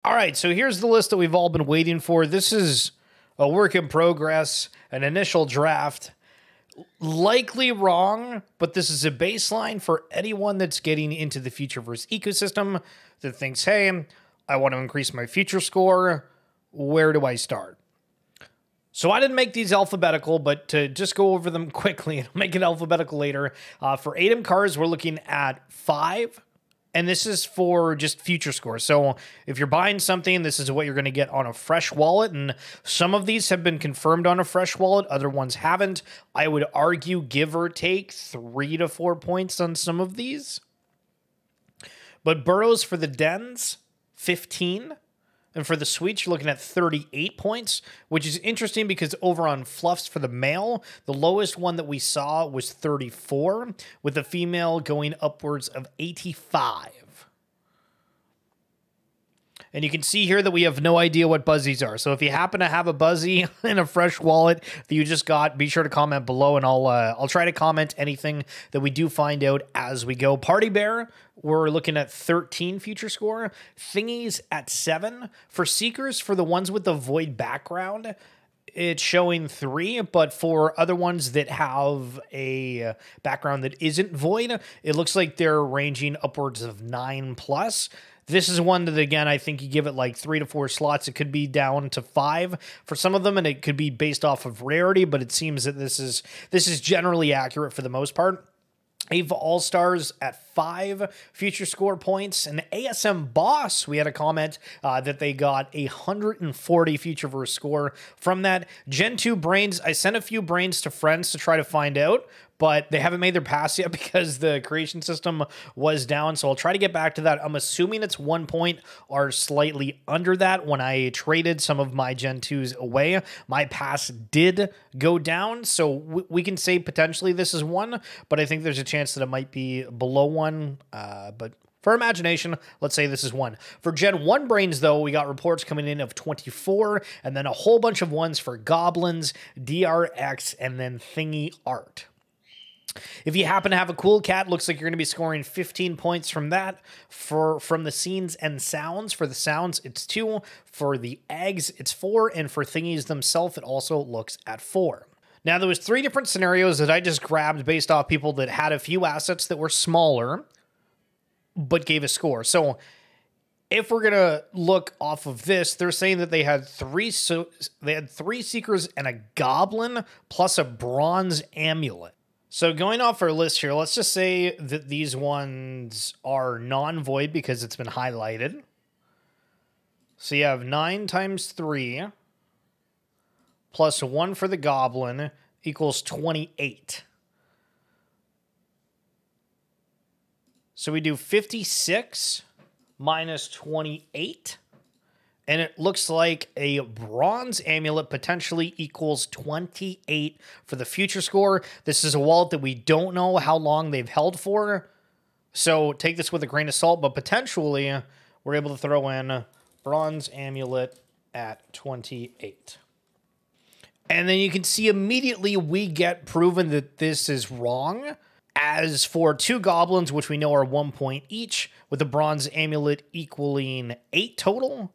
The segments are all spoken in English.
All right, so here's the list that we've all been waiting for. This is a work in progress, an initial draft. Likely wrong, but this is a baseline for anyone that's getting into the Futureverse ecosystem that thinks, hey, I want to increase my future score. Where do I start? So I didn't make these alphabetical, but to just go over them quickly and make it alphabetical later. For ATEM cars, we're looking at 5. And this is for just future score. So if you're buying something, this is what you're going to get on a fresh wallet. And some of these have been confirmed on a fresh wallet. Other ones haven't. I would argue, give or take, 3 to 4 points on some of these. But burrows for the dens, 15. And for the suites, you're looking at 38 points, which is interesting because over on Flufs for the male, the lowest one that we saw was 34, with the female going upwards of 85. And you can see here that we have no idea what buzzies are. So if you happen to have a buzzy in a fresh wallet that you just got, be sure to comment below, and I'll try to comment anything that we do find out as we go. Party Bear, we're looking at 13 future score. Thingies at 7. For Seekers, for the ones with the void background, it's showing 3, but for other ones that have a background that isn't void, it looks like they're ranging upwards of 9+. This is one that, again, I think you give it like 3 to 4 slots. It could be down to 5 for some of them, and it could be based off of rarity, but it seems that this is generally accurate for the most part. Ava All-Stars at 5 future score points. And ASM Boss, we had a comment that they got 140 Futureverse score from that. Gen 2 brains, I sent a few brains to friends to try to find out, but they haven't made their pass yet because the creation system was down. So I'll try to get back to that. I'm assuming it's 1 point or slightly under that. When I traded some of my Gen 2s away, my pass did go down. So we can say potentially this is 1, but I think there's a chance that it might be below 1. But for imagination, let's say this is 1. For Gen 1 brains, though, we got reports coming in of 24, and then a whole bunch of ones for goblins, DRX, and then Thingy Art. If you happen to have a cool cat, looks like you're going to be scoring 15 points from that. From the scenes and sounds, for the sounds, it's 2. For the eggs, it's 4. And for thingies themselves, it also looks at 4. Now, there was 3 different scenarios that I just grabbed based off people that had a few assets that were smaller, but gave a score. So if we're going to look off of this, they're saying that they had 3 Seekers and a Goblin plus a Bronze Amulet. So going off our list here, let's just say that these ones are non-void because it's been highlighted. So you have 9 times 3 plus 1 for the Goblin equals 28. So we do 56 minus 28. And it looks like a Bronze Amulet potentially equals 28 for the future score. This is a wallet that we don't know how long they've held for. So take this with a grain of salt, but potentially we're able to throw in Bronze Amulet at 28. And then you can see immediately we get proven that this is wrong. As for 2 goblins, which we know are 1 point each, with the Bronze Amulet equaling 8 total,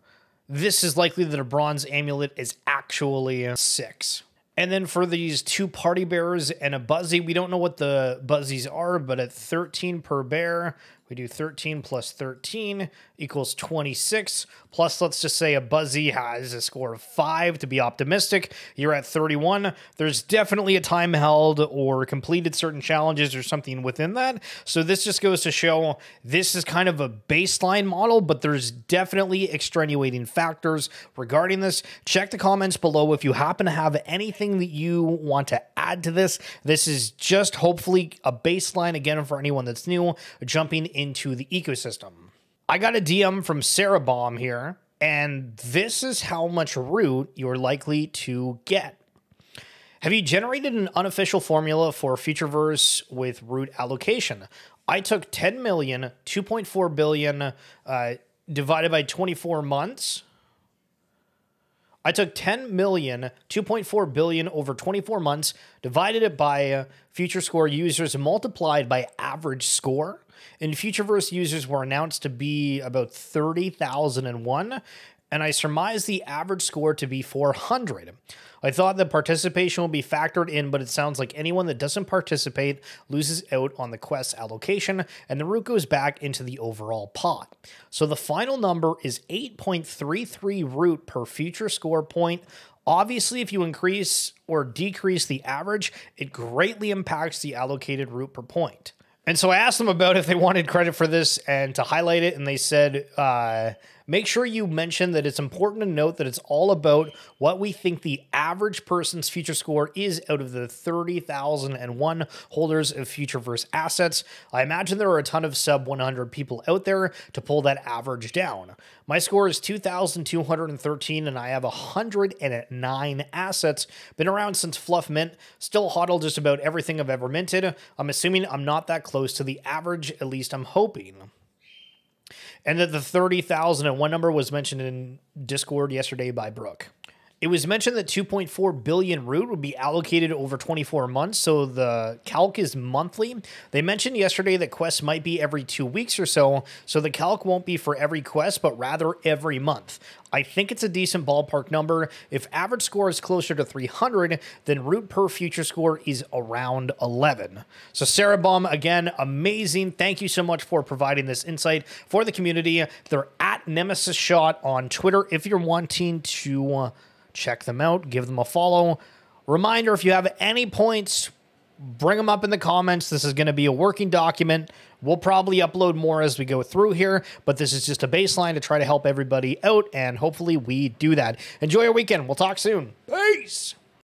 this is likely that a Bronze Amulet is actually 6. And then for these 2 Party Bears and a Buzzy, we don't know what the Buzzies are, but at 13 per bear, we do 13 plus 13 equals 26. Plus, let's just say a Buzzy has a score of 5 to be optimistic. You're at 31. There's definitely a time held or completed certain challenges or something within that. So this just goes to show this is kind of a baseline model, but there's definitely extenuating factors regarding this. Check the comments below if you happen to have anything that you want to add to this. This is just hopefully a baseline, again, for anyone that's new, jumping into the ecosystem. I got a DM from Sarah Baum here, and this is how much root you're likely to get. Have you generated an unofficial formula for Futureverse with root allocation? I took 10 million, 2.4 billion divided by 24 months. I took 10 million, 2.4 billion over 24 months, divided it by FutureScore users, multiplied by average score. And Futureverse users were announced to be about 30,001, and I surmised the average score to be 400. I thought that participation will be factored in, but it sounds like anyone that doesn't participate loses out on the quest allocation, and the root goes back into the overall pot. So the final number is 8.33 root per FutureScore point. Obviously, if you increase or decrease the average, it greatly impacts the allocated root per point. And so I asked them about if they wanted credit for this and to highlight it, and they said, make sure you mention that it's important to note that it's all about what we think the average person's future score is out of the 30,001 holders of Futureverse assets. I imagine there are a ton of sub 100 people out there to pull that average down. My score is 2,213 and I have 109 assets. Been around since Fluf mint, still hodl just about everything I've ever minted. I'm assuming I'm not that close to the average, at least I'm hoping. And that the 30,001 number was mentioned in Discord yesterday by Brooke. It was mentioned that 2.4 billion root would be allocated over 24 months, so the calc is monthly. They mentioned yesterday that quests might be every 2 weeks or so the calc won't be for every quest, but rather every month. I think it's a decent ballpark number. If average score is closer to 300, then root per future score is around 11. So Sarah Baum, again, amazing. Thank you so much for providing this insight for the community. They're at Nemesis Shot on Twitter if you're wanting to check them out, give them a follow. Reminder, if you have any points, bring them up in the comments. This is going to be a working document. We'll probably upload more as we go through here, but this is just a baseline to try to help everybody out, and hopefully we do that. Enjoy your weekend. We'll talk soon. Peace!